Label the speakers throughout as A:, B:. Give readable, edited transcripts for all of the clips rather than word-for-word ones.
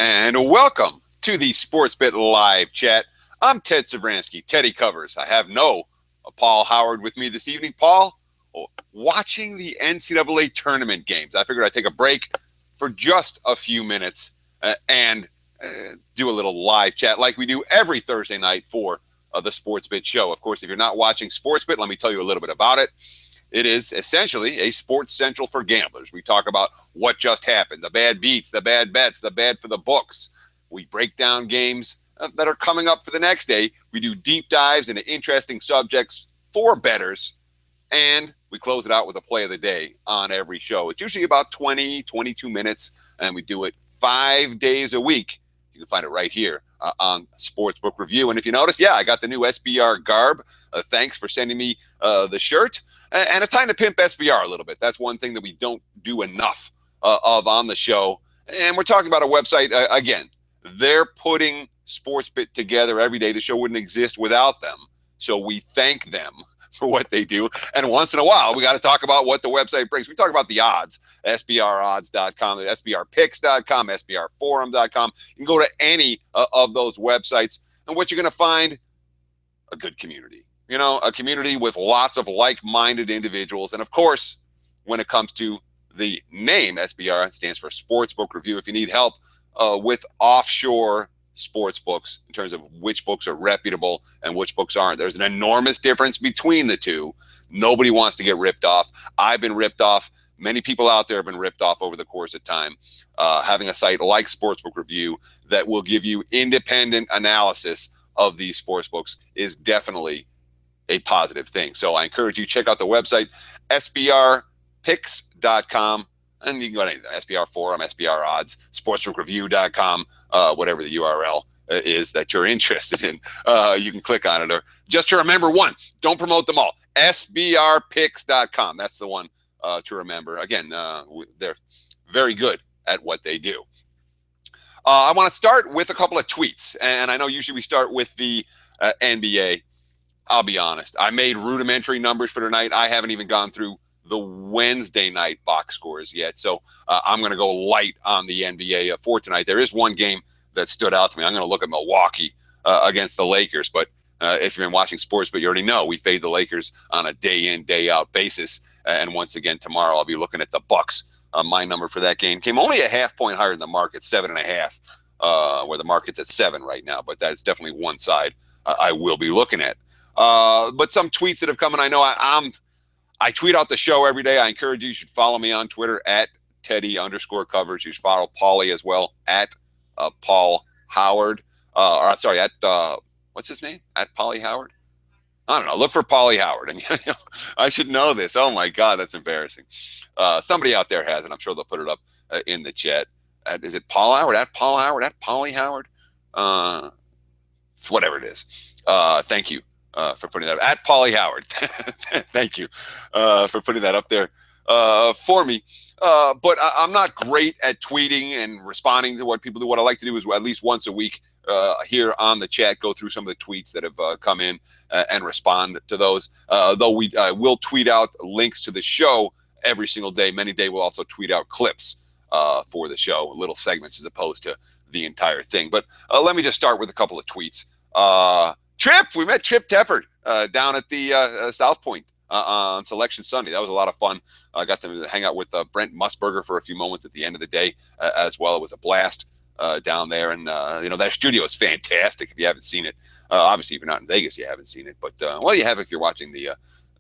A: And welcome to the Sportsbit Live Chat. I'm Ted Savransky, Teddy Covers. I have no Paul Howard with me this evening. Paul, watching the NCAA tournament games. I figured I'd take a break for just a few minutes and do a little live chat like we do every Thursday night for the Sportsbit show. Of course, if you're not watching Sportsbit, let me tell you a little bit about it. It is essentially a sports central for gamblers. We talk about what just happened, the bad beats, the bad bets, the bad for the books. We break down games that are coming up for the next day. We do deep dives into interesting subjects for bettors, and we close it out with a play of the day on every show. It's usually about 20, 22 minutes, and we do it 5 days a week. You can find it right here on Sportsbook Review. And if you notice, I got the new SBR garb. Thanks for sending me the shirt. And it's time to pimp SBR a little bit. That's one thing that we don't do enough of on the show. And we're talking about a website, again, they're putting Sportsbit together every day. The show wouldn't exist without them. So we thank them for what they do. And once in a while, we got to talk about what the website brings. We talk about the odds, sbrodds.com, sbrpicks.com, sbrforum.com. You can go to any of those websites. And what you're going to find, a good community. A community with lots of like-minded individuals. And, of course, when it comes to the name SBR, it stands for Sportsbook Review. If you need help with offshore sports books in terms of which books are reputable and which books aren't, there's an enormous difference between the two. Nobody wants to get ripped off. I've been ripped off. Many people out there have been ripped off over the course of time. Having a site like Sportsbook Review that will give you independent analysis of these sports books is definitely a positive thing. So I encourage you to check out the website, sbrpicks.com, and you can go to SBR Forum, SBR Odds, sportsbookreview.com, whatever the URL is that you're interested in. You can click on it. Or just to remember one, don't promote them all, sbrpicks.com. That's the one to remember. Again, they're very good at what they do. I want to start with a couple of tweets, and I know usually we start with the NBA. I'll be honest. I made rudimentary numbers for tonight. I haven't even gone through the Wednesday night box scores yet. So I'm going to go light on the NBA for tonight. There is one game that stood out to me. I'm going to look at Milwaukee against the Lakers. But if you've been watching sports, but you already know we fade the Lakers on a day in, day out basis. And once again, tomorrow I'll be looking at the Bucks. My number for that game came only a half point higher than the market, 7.5, where the market's at 7 right now. But that's definitely one side I will be looking at. But some tweets that have come in, I know I tweet out the show every day. I encourage you should follow me on Twitter at Teddy_covers. You should follow Pauly as well at Paul Howard. At what's his name? At Pauly Howard? I don't know. Look for Pauly Howard. And I should know this. Oh my God, that's embarrassing. Somebody out there has it. I'm sure they'll put it up in the chat. Is it Paul Howard? At Paul Howard? At Pauly Howard? Whatever it is. Thank you. For putting that at Pauly Howard. Thank you for putting that up there for me. But I'm not great at tweeting and responding to what people do. What I like to do is at least once a week here on the chat, go through some of the tweets that have come in and respond to those. Though we will tweet out links to the show every single day. Many days we'll also tweet out clips for the show, little segments as opposed to the entire thing. But let me just start with a couple of tweets. We met Trip Teppert down at the South Point on Selection Sunday. That was a lot of fun. I got to hang out with Brent Musburger for a few moments at the end of the day as well. It was a blast down there. And, that studio is fantastic if you haven't seen it. Obviously, if you're not in Vegas, you haven't seen it. But, you have if you're watching the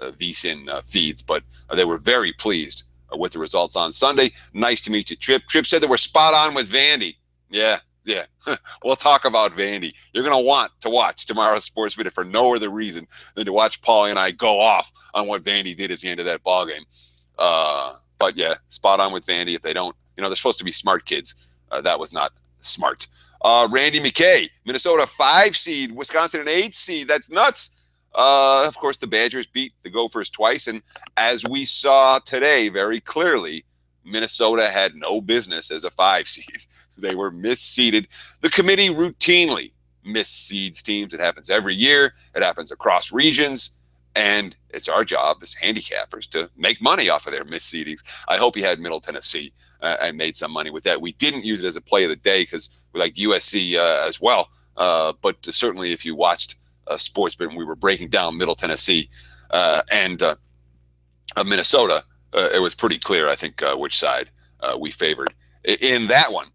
A: VSiN feeds. But they were very pleased with the results on Sunday. Nice to meet you, Trip. Trip said that we're spot on with Vandy. Yeah. We'll talk about Vandy. You're going to want to watch tomorrow's Sports Video for no other reason than to watch Pauly and I go off on what Vandy did at the end of that ball game. But yeah, spot on with Vandy. If they don't, they're supposed to be smart kids. That was not smart. Randy McKay, Minnesota 5 seed, Wisconsin an 8 seed. That's nuts. Of course, the Badgers beat the Gophers twice. And as we saw today very clearly, Minnesota had no business as a 5 seed. They were misseeded. The committee routinely misseeds teams. It happens every year. It happens across regions. And it's our job as handicappers to make money off of their misseedings. I hope you had Middle Tennessee and made some money with that. We didn't use it as a play of the day because we liked USC as well. But certainly, if you watched Sportsbook, we were breaking down Middle Tennessee and Minnesota. It was pretty clear, I think, which side we favored in that one.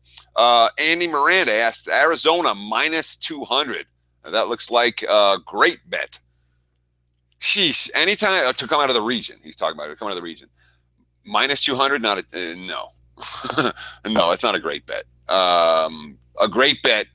A: Andy Miranda asked Arizona minus 200. That looks like a great bet. Sheesh. Anytime to come out of the region, he's talking about it. Come out of the region. Minus 200, no. No, it's not a great bet. A great bet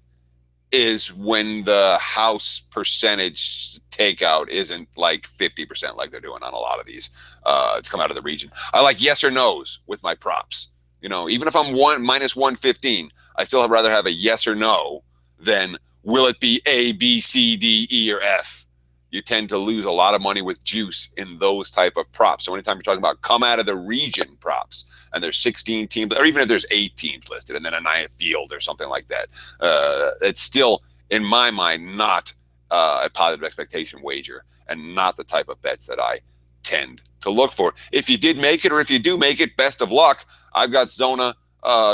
A: is when the house percentage takeout isn't like 50% like they're doing on a lot of these to come out of the region. I like yes or no's with my props. Even if I'm minus 115, I still rather have a yes or no than will it be A, B, C, D, E, or F. You tend to lose a lot of money with juice in those type of props. So anytime you're talking about come out of the region props, and there's 16 teams, or even if there's 8 teams listed, and then a ninth field or something like that, it's still, in my mind, not a positive expectation wager, and not the type of bets that I tend to look for. If you did make it, or if you do make it, best of luck. I've got Zona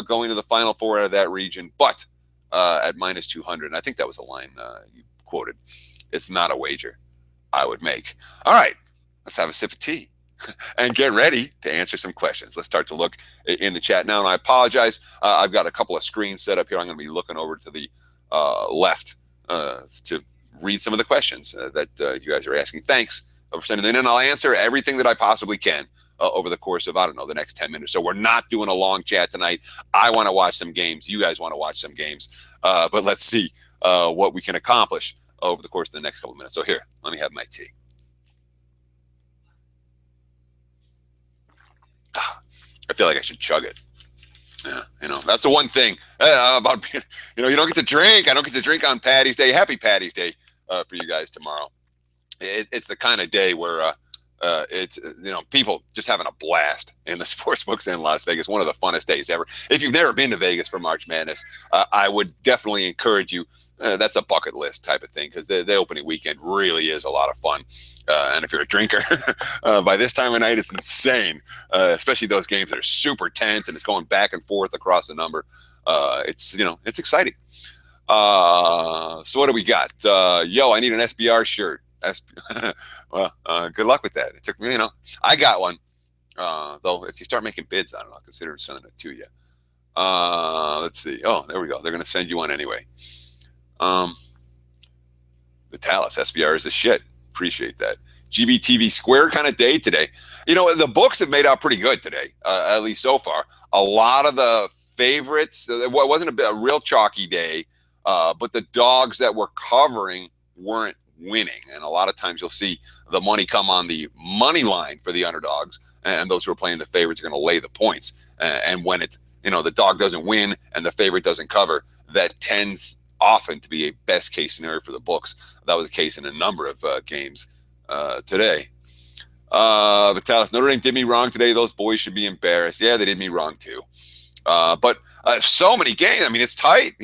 A: going to the Final Four out of that region, but at minus 200, and I think that was a line you quoted. It's not a wager I would make. All right, let's have a sip of tea and get ready to answer some questions. Let's start to look in the chat now, and I apologize. I've got a couple of screens set up here. I'm going to be looking over to the left to read some of the questions that you guys are asking. Thanks for sending them in, and I'll answer everything that I possibly can over the course of, the next 10 minutes. So we're not doing a long chat tonight. I want to watch some games. You guys want to watch some games. But let's see what we can accomplish over the course of the next couple of minutes. So here, let me have my tea. I feel like I should chug it. Yeah, that's the one thing about being, you don't get to drink. I don't get to drink on Paddy's Day. Happy Paddy's Day for you guys tomorrow. It's the kind of day where it's, people just having a blast in the sports books in Las Vegas. One of the funnest days ever. If you've never been to Vegas for March Madness, I would definitely encourage you. That's a bucket list type of thing, because the opening weekend really is a lot of fun. And if you're a drinker, by this time of night, it's insane, especially those games that are super tense and it's going back and forth across the number. It's exciting. So what do we got? I need an SBR shirt. Well, good luck with that. It took me, I got one. Though if you start making bids on it, I'll consider sending it to you. Let's see. Oh, there we go. They're going to send you one anyway. Vitalis, SBR is the shit. Appreciate that. GBTV square kind of day today. The books have made out pretty good today, at least so far. A lot of the favorites, it wasn't a real chalky day, but the dogs that were covering weren't winning. And a lot of times you'll see the money come on the money line for the underdogs, and those who are playing the favorites are going to lay the points. And when the dog doesn't win and the favorite doesn't cover, that tends often to be a best case scenario for the books. That was the case in a number of games today. Vitalis, Notre Dame did me wrong today. Those boys should be embarrassed. Yeah, they did me wrong too. But so many games. I mean, it's tight.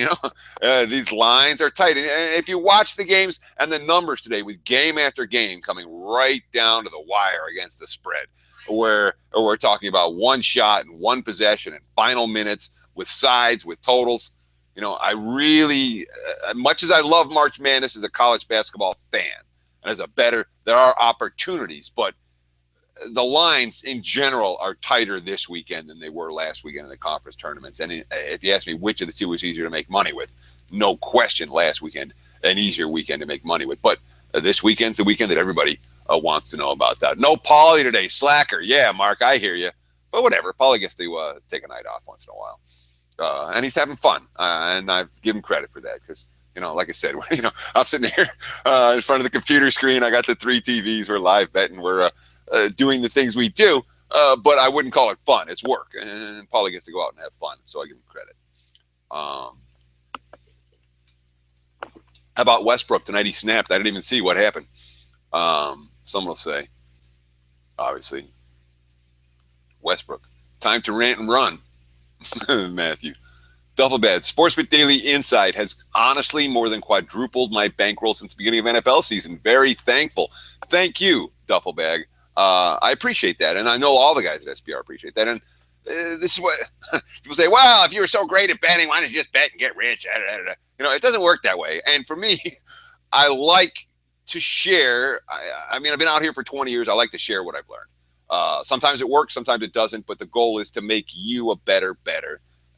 A: These lines are tight. And if you watch the games and the numbers today, with game after game coming right down to the wire against the spread, where we're talking about one shot and one possession and final minutes with sides, with totals. I really, much as I love March Madness as a college basketball fan, and as a bettor, there are opportunities, but the lines in general are tighter this weekend than they were last weekend in the conference tournaments. And if you ask me which of the two was easier to make money with, no question last weekend, an easier weekend to make money with. But this weekend's the weekend that everybody wants to know about that. No Pauly today, slacker. Yeah, Mark, I hear you. But whatever, Pauly gets to take a night off once in a while. And he's having fun, and I've given credit for that because, like I said, I'm sitting here in front of the computer screen. I got the 3 TVs. We're live betting. We're doing the things we do, but I wouldn't call it fun. It's work, and Pauly gets to go out and have fun, so I give him credit. How about Westbrook tonight? He snapped. I didn't even see what happened. Someone will say, obviously, Westbrook. Time to rant and run. Matthew. Duffelbad. Sportsbook Daily Insight has honestly more than quadrupled my bankroll since the beginning of NFL season. Very thankful. Thank you, Duffelbag. I appreciate that. And I know all the guys at SBR appreciate that. And This is what people say. Well, if you were so great at betting, why don't you just bet and get rich? It doesn't work that way. And for me, I like to share. I mean, I've been out here for 20 years. I like to share what I've learned. Sometimes it works, sometimes it doesn't. But the goal is to make you a better.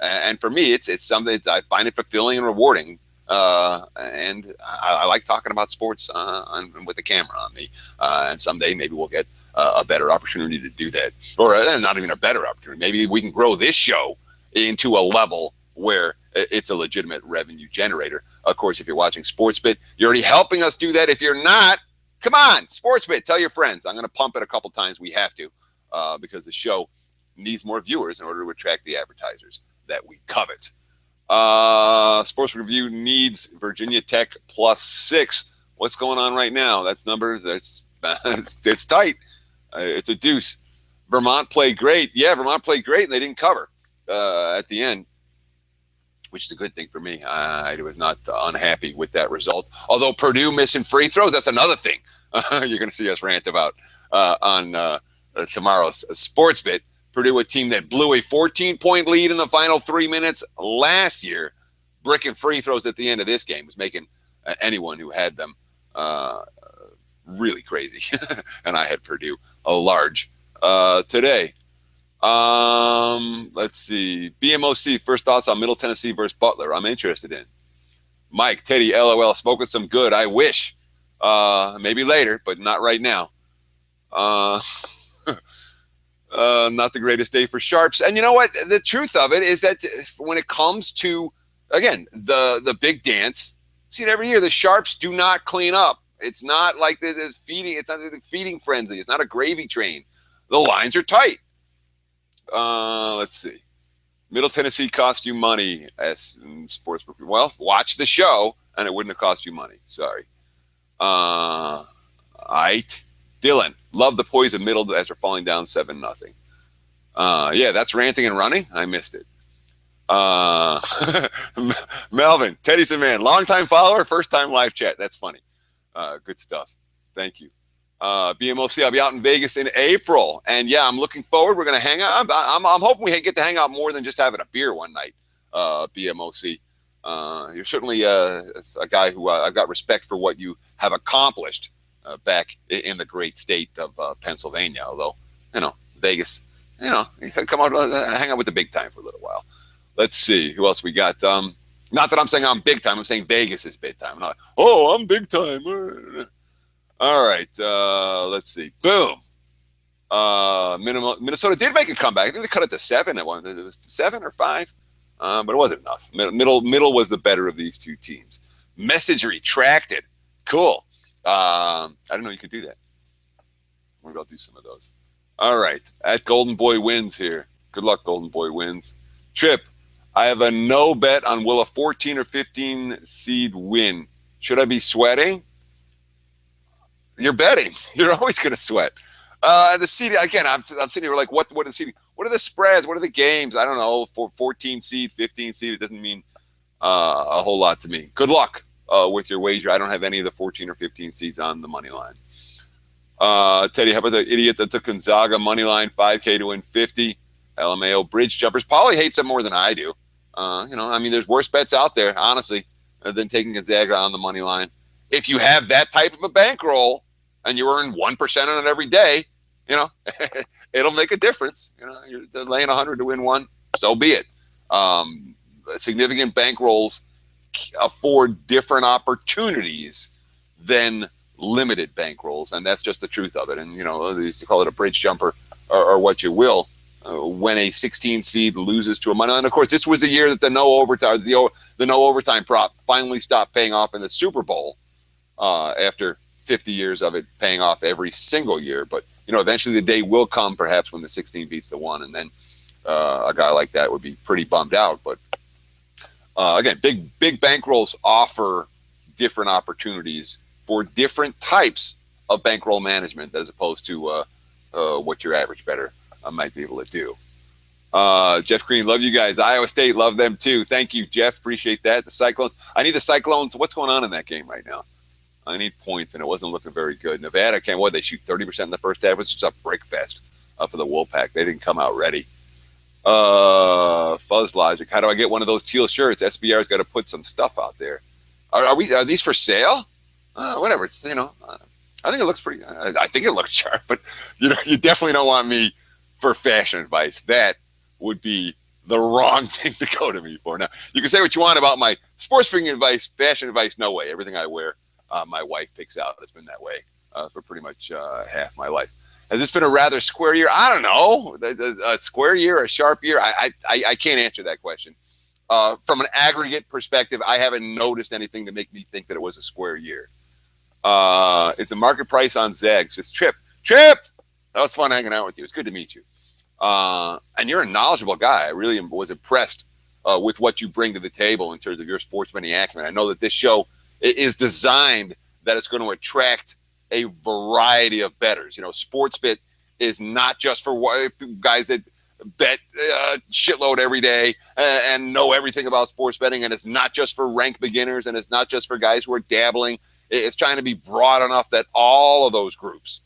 A: And for me, it's something that I find it fulfilling and rewarding. And I like talking about sports with the camera on me. And someday maybe we'll get a better opportunity to do that, or not even a better opportunity. Maybe we can grow this show into a level where it's a legitimate revenue generator. Of course, if you're watching Sportsbit, you're already helping us do that. If you're not, come on, Sportsbit, tell your friends. I'm going to pump it a couple times. We have to, because the show needs more viewers in order to attract the advertisers that we covet. Sports Review needs Virginia Tech +6. What's going on right now? That's numbers. It's tight. It's a deuce. Vermont played great. Yeah, Vermont played great, and they didn't cover at the end, which is a good thing for me. I was not unhappy with that result. Although Purdue missing free throws, that's another thing you're going to see us rant about on tomorrow's Sportsbit. Purdue, a team that blew a 14-point lead in the final 3 minutes last year, bricking free throws at the end of this game, was making anyone who had them really crazy. And I had Purdue a large today. Let's see. BMOC, first thoughts on Middle Tennessee versus Butler. I'm interested in. Mike, Teddy, LOL, spoken some good. I wish. Maybe later, but not right now. Not the greatest day for Sharps. And you know what? The truth of it is that when it comes to, again, the big dance, see it every year, the Sharps do not clean up. It's not like the feeding. It's not the feeding frenzy. It's not a gravy train. The lines are tight. Let's see. Middle Tennessee cost you money as Sportsbook. Well, watch the show, and it wouldn't have cost you money. Sorry. Dylan, love the poise of Middle as they're falling down 7-0. Yeah, that's ranting and running. I missed it. Melvin, Teddy's a man. Long-time follower, first-time live chat. That's funny. Good stuff. Thank you. BMOC, I'll be out in Vegas in April. And yeah, I'm looking forward. We're going to hang out. I'm hoping we get to hang out more than just having a beer one night, BMOC. You're certainly a guy who I've got respect for what you have accomplished back in the great state of Pennsylvania. Although, Vegas, come out, hang out with the big time for a little while. Let's see. Who else we got? Not that I'm saying I'm big time. I'm saying Vegas is big time. I'm not, I'm big time. All right. Let's see. Boom. Minnesota did make a comeback. I think they cut it to 7 at one. It was 7 or 5, but it wasn't enough. Middle was the better of these two teams. Message retracted. Cool. I didn't know you could do that. Maybe I'll do some of those. All right. At Golden Boy wins here. Good luck, Golden Boy wins. Trip. I have a no bet on will a 14 or 15 seed win. Should I be sweating? You're betting. You're always going to sweat. The seed, again, I'm sitting here like, what are the seeding? What are the spreads? What are the games? I don't know. For 14 seed, 15 seed, it doesn't mean a whole lot to me. Good luck with your wager. I don't have any of the 14 or 15 seeds on the money line. Teddy, how about the idiot that took Gonzaga money line 5K to win 50? LMAO bridge jumpers. Pauly hates them more than I do. There's worse bets out there, honestly, than taking Gonzaga on the money line. If you have that type of a bankroll and you earn 1% on it every day, it'll make a difference. You're laying 100 to win 1, so be it. Significant bankrolls afford different opportunities than limited bankrolls, and that's just the truth of it. And you call it a bridge jumper or what you will. When a 16 seed loses to a money line, of course, this was the year that the no overtime prop finally stopped paying off in the Super Bowl. After 50 years of it paying off every single year. But, eventually the day will come, perhaps, when the 16 beats the 1, and then a guy like that would be pretty bummed out. But, again, big bankrolls offer different opportunities for different types of bankroll management as opposed to what your average bettor might be able to do. Jeff Green, love you guys. Iowa State, love them too. Thank you, Jeff. Appreciate that. The Cyclones. I need the Cyclones. What's going on in that game right now? I need points, and it wasn't looking very good. Nevada they shoot 30% in the first half. It's just a brick fest for the Wolfpack. They didn't come out ready. Fuzz Logic. How do I get one of those teal shirts? SBR's got to put some stuff out there. Are these for sale? Whatever. It's, I think it looks pretty. I think it looks sharp, but you definitely don't want me for fashion advice. That would be the wrong thing to go to me for. Now, you can say what you want about my sports drinking advice, fashion advice. No way. Everything I wear, my wife picks out. It's been that way for pretty much half my life. Has this been a rather square year? I don't know. A square year, a sharp year? I can't answer that question. From an aggregate perspective, I haven't noticed anything to make me think that it was a square year. Is the market price on Zags? It's Trip. That was fun hanging out with you. It's good to meet you. And you're a knowledgeable guy. I really was impressed with what you bring to the table in terms of your sportsmanning acumen. I know that this show is designed that it's going to attract a variety of bettors. Sportsbit is not just for guys that bet shitload every day and know everything about sports betting, and it's not just for rank beginners, and it's not just for guys who are dabbling. It's trying to be broad enough that all of those groups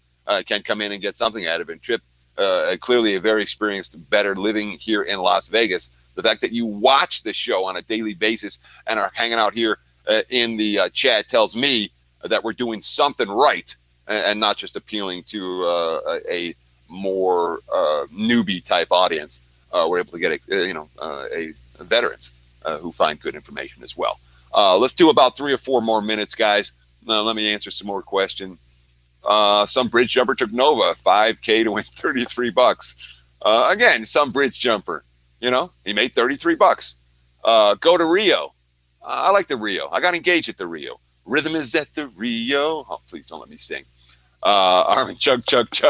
A: can come in and get something out of it. Trip, clearly a very experienced bettor living here in Las Vegas. The fact that you watch this show on a daily basis and are hanging out here in the chat tells me that we're doing something right and not just appealing to a more newbie type audience. We're able to get a veterans who find good information as well. Let's do about 3 or 4 more minutes, guys. Let me answer some more questions. Some bridge jumper took Nova $5K to win $33. Again, some bridge jumper, he made $33. Go to Rio. I like the Rio. I got engaged at the Rio. Rhythm is at the Rio. Oh, please don't let me sing. Armin, chug.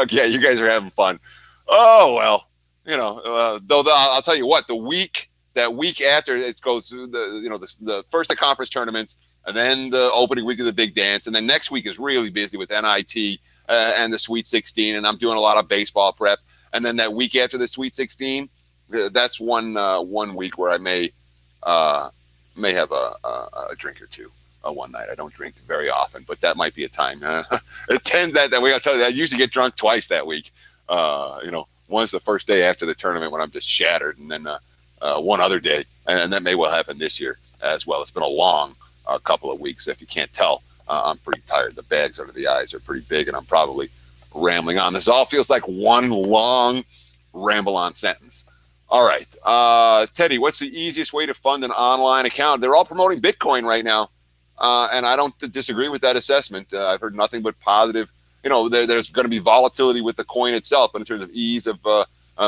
A: Yeah, you guys are having fun. Oh, well, though I'll tell you what, that week after it goes through the first of conference tournaments, and then the opening week of the big dance, and then next week is really busy with NIT and the Sweet 16, and I'm doing a lot of baseball prep. And then that week after the Sweet 16, that's one week where I may have a drink or two. One night. I don't drink very often, but that might be a time. It tends that way. I'll tell you, I usually get drunk twice that week. Once the first day after the tournament when I'm just shattered, and then one other day, and that may well happen this year as well. It's been a long couple of weeks. If you can't tell, I'm pretty tired. The bags under the eyes are pretty big, and I'm probably rambling on. This all feels like one long ramble on sentence. All right. Teddy, what's the easiest way to fund an online account? They're all promoting Bitcoin right now. And I don't disagree with that assessment. I've heard nothing but positive. There's going to be volatility with the coin itself, but in terms of ease of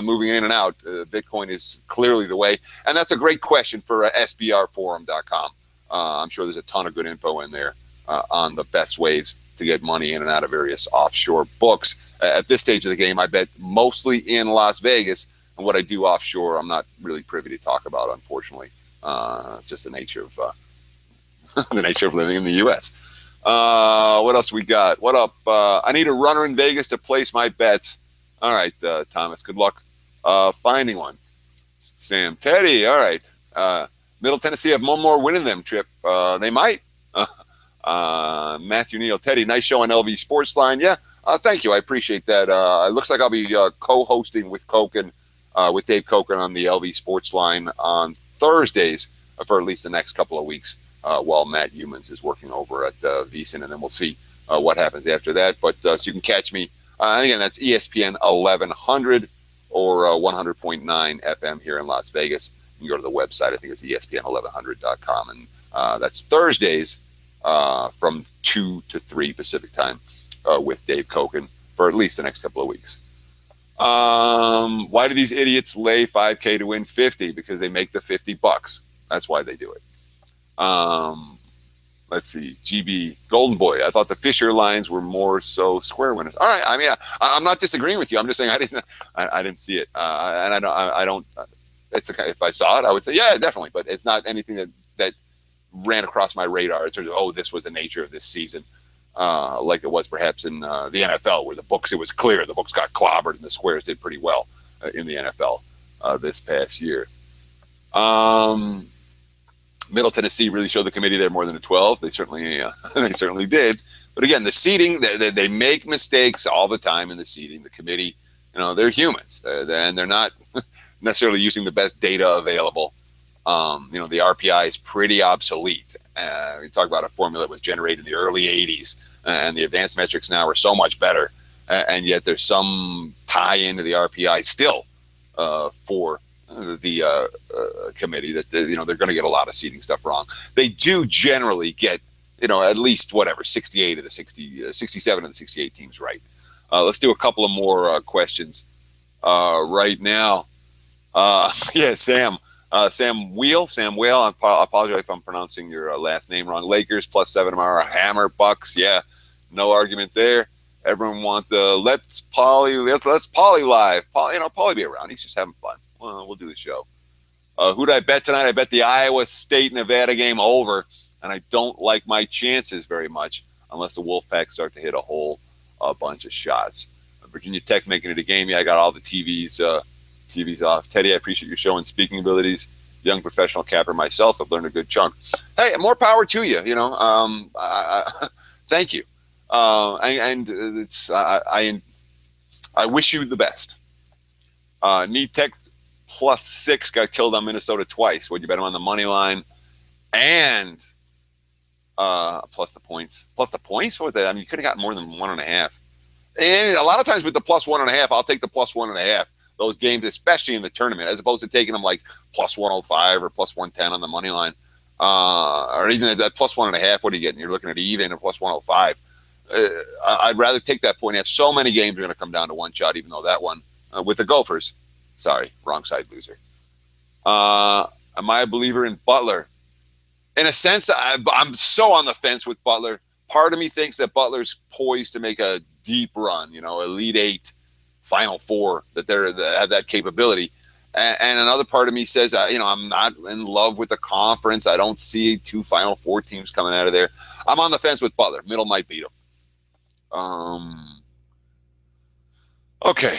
A: moving in and out, Bitcoin is clearly the way. And that's a great question for sbrforum.com. I'm sure there's a ton of good info in there on the best ways to get money in and out of various offshore books. At this stage of the game, I bet mostly in Las Vegas, and what I do offshore, I'm not really privy to talk about, unfortunately. It's just the nature of living in the U.S. What else we got? What up? I need a runner in Vegas to place my bets. All right, Thomas, good luck finding one. Sam, Teddy, all right. Middle Tennessee have one more win in them, Trip. They might. Matthew Neal, Teddy, nice show on LV Sportsline. Yeah, thank you. I appreciate that. It looks like I'll be co-hosting with Koken, with Dave Koken on the LV Sportsline on Thursdays for at least the next couple of weeks. While Matt Humans is working over at VSiN, and then we'll see what happens after that. But so you can catch me. And again, that's ESPN 1100 or 100.9 FM here in Las Vegas. You can go to the website. I think it's ESPN1100.com. And that's Thursdays from 2 to 3 Pacific time with Dave Koken for at least the next couple of weeks. Why do these idiots lay $5K to win 50? Because they make the $50. That's why they do it. Let's see. GB Golden Boy. I thought the Fisher lines were more so square winners. All right. I mean, I'm not disagreeing with you. I'm just saying I didn't see it. And I don't. It's okay. If I saw it, I would say yeah, definitely. But it's not anything that ran across my radar in terms of this was the nature of this season, like it was perhaps in the NFL, where the books, it was clear the books got clobbered and the squares did pretty well in the NFL this past year. Middle Tennessee really showed the committee they're more than a 12. They certainly did. But again, the seeding, they make mistakes all the time in the seeding. The committee, they're humans, and they're not necessarily using the best data available. The RPI is pretty obsolete. We talk about a formula that was generated in the early 80s, and the advanced metrics now are so much better, and yet there's some tie into the RPI still for the committee that they're going to get a lot of seeding stuff wrong. They do generally get at least 68 of the 67 of the 68 teams right. Let's do a couple of more questions right now. Sam Whale. I apologize if I'm pronouncing your last name wrong. Lakers +7 tomorrow. Hammer Bucks. Yeah, no argument there. Everyone wants let's Pauly live. Pauly be around. He's just having fun. Well, we'll do the show. Who did I bet tonight? I bet the Iowa State Nevada game over, and I don't like my chances very much unless the Wolfpack start to hit a bunch of shots. Virginia Tech making it a game. Yeah, I got all the TVs off. Teddy, I appreciate your showing speaking abilities. Young professional capper myself, I've learned a good chunk. Hey, more power to you. Thank you. I wish you the best. Need Tech +6 got killed on Minnesota twice. Would you bet him on the money line and plus the points? Plus the points? What was that? I mean, you could have gotten more than 1.5. And a lot of times with the +1.5, I'll take the +1.5. Those games, especially in the tournament, as opposed to taking them like +105 or +110 on the money line, or even at +1.5. What are you getting? You're looking at even or +105. I'd rather take that point. So many games are going to come down to one shot, even though that one with the Gophers. Sorry, wrong side loser. Am I a believer in Butler? In a sense, I'm so on the fence with Butler. Part of me thinks that Butler's poised to make a deep run, Elite Eight, Final Four, that have that capability. And another part of me says, I'm not in love with the conference. I don't see 2 Final Four teams coming out of there. I'm on the fence with Butler. Middle might beat them. Okay.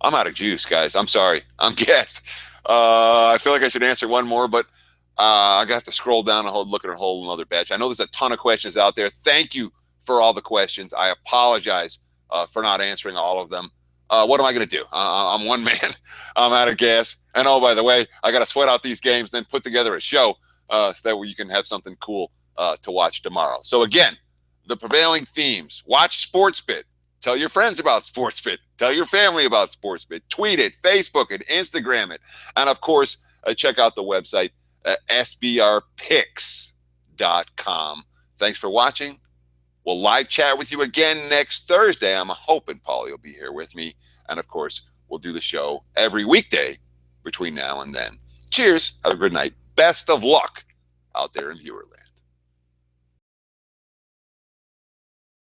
A: I'm out of juice, guys. I'm sorry. I'm gassed. I feel like I should answer one more, but I have to scroll down and look at a whole another batch. I know there's a ton of questions out there. Thank you for all the questions. I apologize for not answering all of them. What am I going to do? I'm one man. I'm out of gas. And oh, by the way, I got to sweat out these games, then put together a show so that you can have something cool to watch tomorrow. So again, the prevailing themes: watch Sportsbit. Tell your friends about Sportsbit. Tell your family about Sportsbit. Tweet it, Facebook it, Instagram it. And, of course, check out the website, sbrpicks.com. Thanks for watching. We'll live chat with you again next Thursday. I'm hoping Pauly will be here with me. And, of course, we'll do the show every weekday between now and then. Cheers. Have a good night. Best of luck out there in viewerland.